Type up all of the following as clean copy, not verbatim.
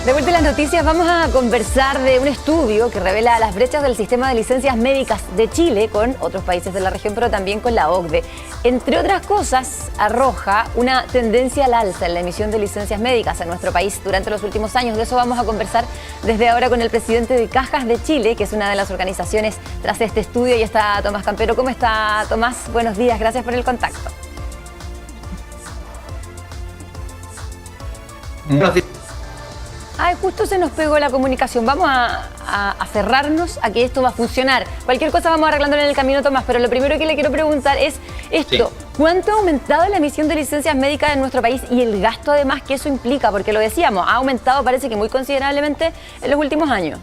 De vuelta en las noticias, vamos a conversar de un estudio que revela las brechas del sistema de licencias médicas de Chile con otros países de la región, pero también con la OCDE. Entre otras cosas, arroja una tendencia al alza en la emisión de licencias médicas en nuestro país durante los últimos años. De eso vamos a conversar desde ahora con el presidente de Cajas de Chile, que es una de las organizaciones tras este estudio, y está Tomás Campero. ¿Cómo está, Tomás? Buenos días, gracias por el contacto. Buenos días. Ay, justo se nos pegó la comunicación. Vamos a cerrarnos a que esto va a funcionar. Cualquier cosa vamos arreglándolo en el camino, Tomás, pero lo primero que le quiero preguntar es esto. Sí. ¿Cuánto ha aumentado la emisión de licencias médicas en nuestro país y el gasto además que eso implica? Porque lo decíamos, ha aumentado parece que muy considerablemente en los últimos años.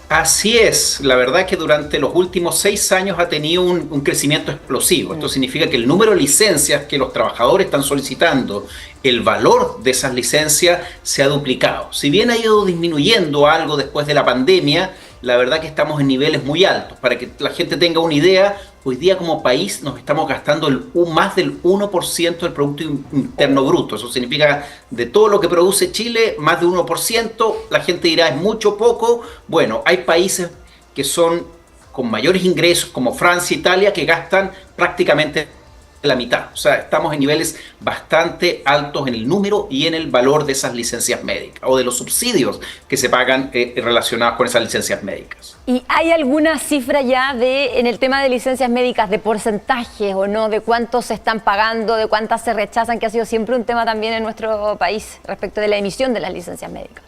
Así es, la verdad es que durante los últimos 6 años ha tenido un crecimiento explosivo. Esto significa que el número de licencias que los trabajadores están solicitando, el valor de esas licencias se ha duplicado. Si bien ha ido disminuyendo algo después de la pandemia, la verdad que estamos en niveles muy altos. Para que la gente tenga una idea, hoy día como país nos estamos gastando más del 1% del Producto Interno Bruto. Eso significa de todo lo que produce Chile, más de 1%. La gente dirá, ¿es mucho o poco? Bueno, hay países que son con mayores ingresos, como Francia, Italia, que gastan prácticamente la mitad. O sea, estamos en niveles bastante altos en el número y en el valor de esas licencias médicas o de los subsidios que se pagan relacionados con esas licencias médicas. ¿Y hay alguna cifra ya en el tema de licencias médicas, de porcentajes o no, de cuántos se están pagando, de cuántas se rechazan, que ha sido siempre un tema también en nuestro país respecto de la emisión de las licencias médicas?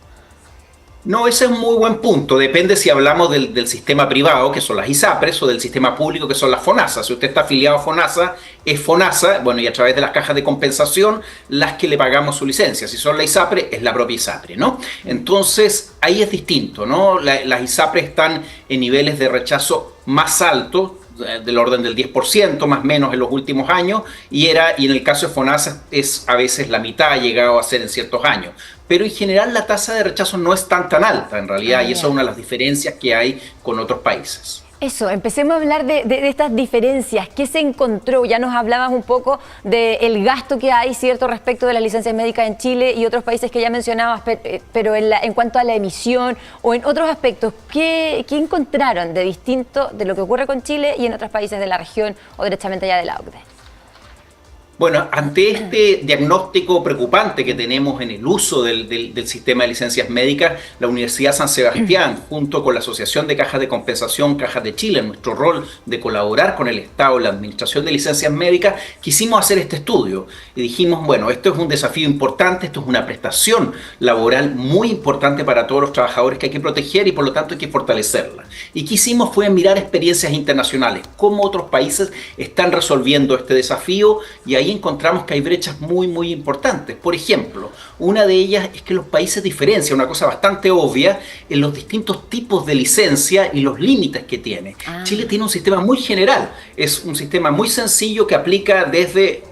No, ese es un muy buen punto. Depende si hablamos del sistema privado, que son las ISAPRES, o del sistema público, que son las FONASA. Si usted está afiliado a FONASA, es FONASA, bueno, y a través de las cajas de compensación, las que le pagamos su licencia. Si son la ISAPRE, es la propia ISAPRE, ¿no? Entonces, ahí es distinto, ¿no? Las ISAPRES están en niveles de rechazo más altos, del orden del 10% más o menos en los últimos años, y en el caso de FONASA es a veces la mitad, ha llegado a ser en ciertos años. Pero en general la tasa de rechazo no es tan alta en realidad, y eso es una de las diferencias que hay con otros países. Eso, empecemos a hablar de estas diferencias. ¿Qué se encontró? Ya nos hablabas un poco del gasto que hay, ¿cierto?, respecto de las licencias médicas en Chile y otros países que ya mencionabas, pero en cuanto a la emisión o en otros aspectos, ¿qué encontraron de distinto de lo que ocurre con Chile y en otros países de la región o directamente ya de la OCDE? Bueno, ante este diagnóstico preocupante que tenemos en el uso del sistema de licencias médicas, la Universidad San Sebastián, junto con la Asociación de Cajas de Compensación, Cajas de Chile, en nuestro rol de colaborar con el Estado en la administración de licencias médicas, quisimos hacer este estudio y dijimos, bueno, esto es un desafío importante, esto es una prestación laboral muy importante para todos los trabajadores que hay que proteger y por lo tanto hay que fortalecerla. Y que hicimos fue mirar experiencias internacionales, cómo otros países están resolviendo este desafío, y ahí encontramos que hay brechas muy importantes. Por ejemplo, una de ellas es que los países diferencian, una cosa bastante obvia, en los distintos tipos de licencia y los límites que tiene. Chile tiene un sistema muy general, es un sistema muy sencillo que aplica desde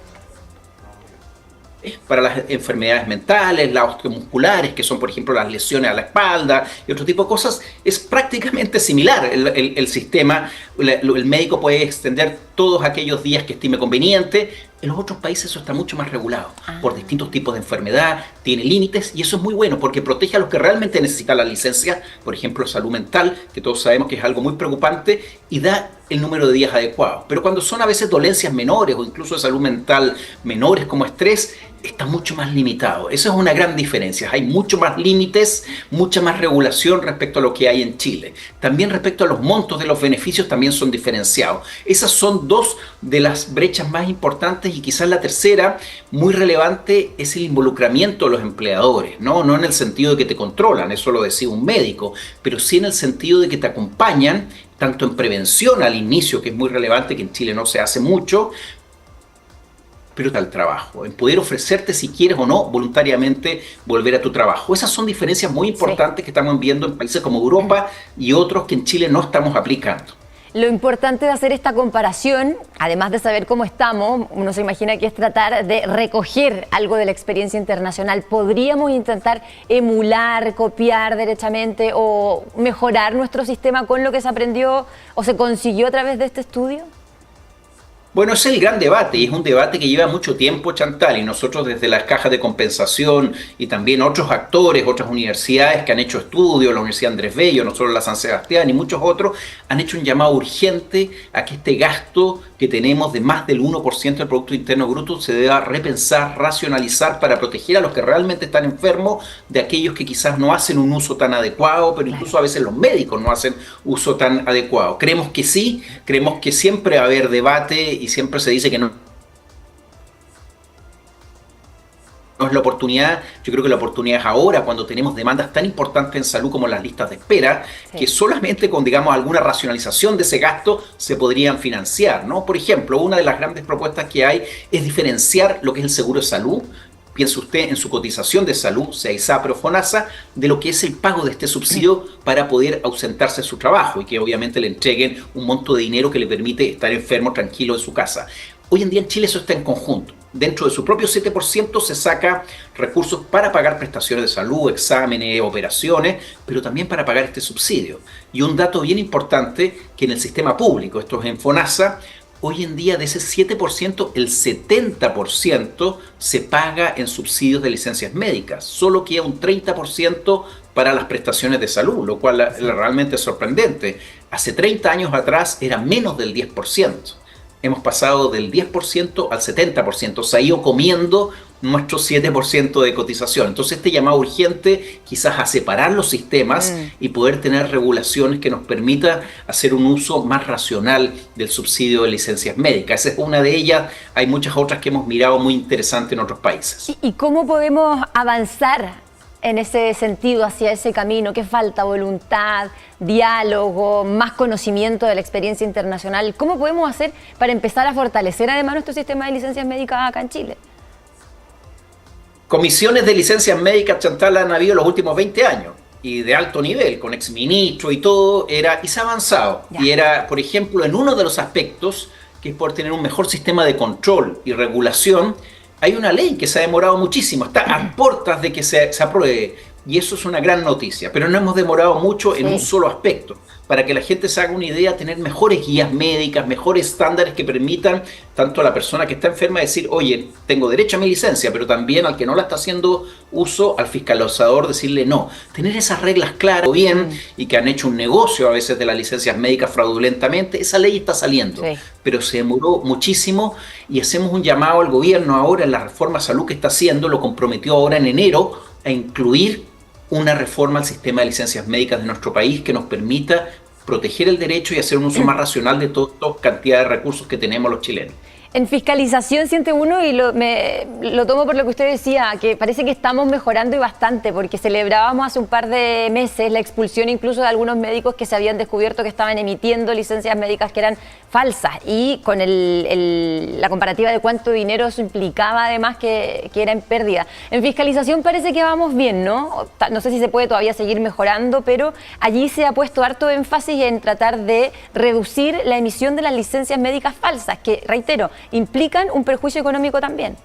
para las enfermedades mentales, las osteomusculares, que son por ejemplo las lesiones a la espalda y otro tipo de cosas. Es prácticamente similar el sistema. El médico puede extender todos aquellos días que estime conveniente. En los otros países eso está mucho más regulado por distintos tipos de enfermedad, tiene límites, y eso es muy bueno porque protege a los que realmente necesitan la licencia, por ejemplo salud mental, que todos sabemos que es algo muy preocupante, y da el número de días adecuados. Pero cuando son a veces dolencias menores o incluso de salud mental menores como estrés, está mucho más limitado. Esa es una gran diferencia. Hay mucho más límites, mucha más regulación respecto a lo que hay en Chile. También respecto a los montos de los beneficios también son diferenciados. Esas son dos de las brechas más importantes, y quizás la tercera, muy relevante, es el involucramiento de los empleadores, ¿no? No en el sentido de que te controlan, eso lo decía un médico, pero sí en el sentido de que te acompañan tanto en prevención al inicio, que es muy relevante, que en Chile no se hace mucho, pero al trabajo, en poder ofrecerte, si quieres o no, voluntariamente volver a tu trabajo. Esas son diferencias muy importantes que estamos viendo en países como Europa y otros que en Chile no estamos aplicando. Lo importante de hacer esta comparación, además de saber cómo estamos, uno se imagina que es tratar de recoger algo de la experiencia internacional. ¿Podríamos intentar emular, copiar derechamente o mejorar nuestro sistema con lo que se aprendió o se consiguió a través de este estudio? Bueno, ese es el gran debate y es un debate que lleva mucho tiempo, Chantal, y nosotros desde las cajas de compensación y también otros actores, otras universidades que han hecho estudios, la Universidad Andrés Bello, no solo la San Sebastián y muchos otros, han hecho un llamado urgente a que este gasto que tenemos de más del 1% del Producto Interno Bruto se deba repensar, racionalizar para proteger a los que realmente están enfermos de aquellos que quizás no hacen un uso tan adecuado, pero incluso a veces los médicos no hacen uso tan adecuado. Creemos que sí, creemos que siempre va a haber debate y siempre se dice que no es la oportunidad. Yo creo que la oportunidad es ahora, cuando tenemos demandas tan importantes en salud como las listas de espera, sí, que solamente con, digamos, alguna racionalización de ese gasto se podrían financiar, ¿no? Por ejemplo, una de las grandes propuestas que hay es diferenciar lo que es el seguro de salud. Piense usted en su cotización de salud, sea ISAPRE o FONASA, de lo que es el pago de este subsidio para poder ausentarse de su trabajo y que obviamente le entreguen un monto de dinero que le permite estar enfermo tranquilo en su casa. Hoy en día en Chile eso está en conjunto. Dentro de su propio 7% se saca recursos para pagar prestaciones de salud, exámenes, operaciones, pero también para pagar este subsidio. Y un dato bien importante, que en el sistema público, esto es en FONASA, hoy en día de ese 7%, el 70% se paga en subsidios de licencias médicas. Solo queda un 30% para las prestaciones de salud, lo cual es realmente sorprendente. Hace 30 años atrás era menos del 10%. Hemos pasado del 10% al 70%, se ha ido comiendo nuestro 7% de cotización. Entonces este llamado urgente quizás a separar los sistemas y poder tener regulaciones que nos permita hacer un uso más racional del subsidio de licencias médicas. Esa es una de ellas, hay muchas otras que hemos mirado muy interesantes en otros países. ¿Y cómo podemos avanzar en ese sentido, hacia ese camino? ¿Qué falta? ¿Voluntad, diálogo, más conocimiento de la experiencia internacional? ¿Cómo podemos hacer para empezar a fortalecer además nuestro sistema de licencias médicas acá en Chile? Comisiones de licencias médicas, Chantal, han habido los últimos 20 años y de alto nivel, con exministros y todo, y se ha avanzado. Ya. Y era, por ejemplo, en uno de los aspectos, que es por tener un mejor sistema de control y regulación, hay una ley que se ha demorado muchísimo, está a puertas de que se apruebe, y eso es una gran noticia, pero no hemos demorado mucho en un solo aspecto. Para que la gente se haga una idea, tener mejores guías médicas, mejores estándares que permitan tanto a la persona que está enferma decir, oye, tengo derecho a mi licencia, pero también al que no la está haciendo uso, al fiscalizador decirle no. Tener esas reglas claras bien y que han hecho un negocio a veces de las licencias médicas fraudulentamente, esa ley está saliendo, pero se demoró muchísimo y hacemos un llamado al gobierno ahora en la reforma salud que está haciendo, lo comprometió ahora en enero a incluir una reforma al sistema de licencias médicas de nuestro país que nos permita proteger el derecho y hacer un uso más racional de toda esta cantidad de recursos que tenemos los chilenos. En fiscalización siente uno, y lo tomo por lo que usted decía, que parece que estamos mejorando y bastante, porque celebrábamos hace un par de meses la expulsión incluso de algunos médicos que se habían descubierto que estaban emitiendo licencias médicas que eran falsas, y con la comparativa de cuánto dinero eso implicaba además que era en pérdida. En fiscalización parece que vamos bien, ¿no? No sé si se puede todavía seguir mejorando, pero allí se ha puesto harto énfasis en tratar de reducir la emisión de las licencias médicas falsas, que, reitero, implican un perjuicio económico también.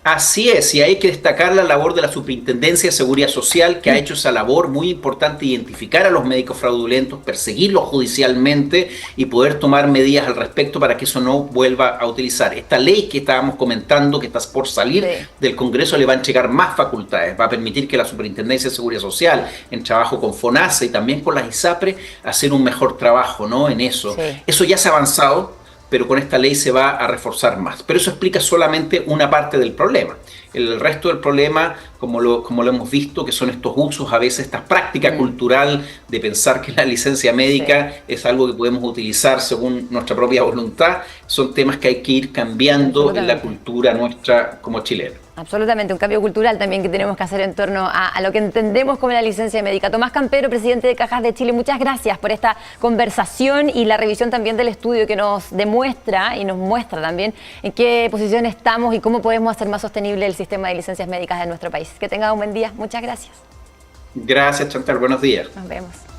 Así es, y hay que destacar la labor de la Superintendencia de Seguridad Social, que ha hecho esa labor muy importante, identificar a los médicos fraudulentos, perseguirlos judicialmente y poder tomar medidas al respecto para que eso no vuelva a utilizar. Esta ley que estábamos comentando, que está por salir del Congreso, le va a entregar más facultades, va a permitir que la Superintendencia de Seguridad Social, en trabajo con FONASA y también con las ISAPRE, hacer un mejor trabajo, ¿no? En eso. Eso ya se ha avanzado, pero con esta ley se va a reforzar más. Pero eso explica solamente una parte del problema. El resto del problema, como lo hemos visto, que son estos usos, a veces esta práctica cultural de pensar que la licencia médica es algo que podemos utilizar según nuestra propia voluntad, son temas que hay que ir cambiando en la cultura nuestra como chilenos. Absolutamente, un cambio cultural también que tenemos que hacer en torno a lo que entendemos como la licencia médica. Tomás Campero, presidente de Cajas de Chile, muchas gracias por esta conversación y la revisión también del estudio que nos demuestra y nos muestra también en qué posición estamos y cómo podemos hacer más sostenible el sistema de licencias médicas de nuestro país. Que tenga un buen día. Muchas gracias. Gracias, Chantal. Buenos días. Nos vemos.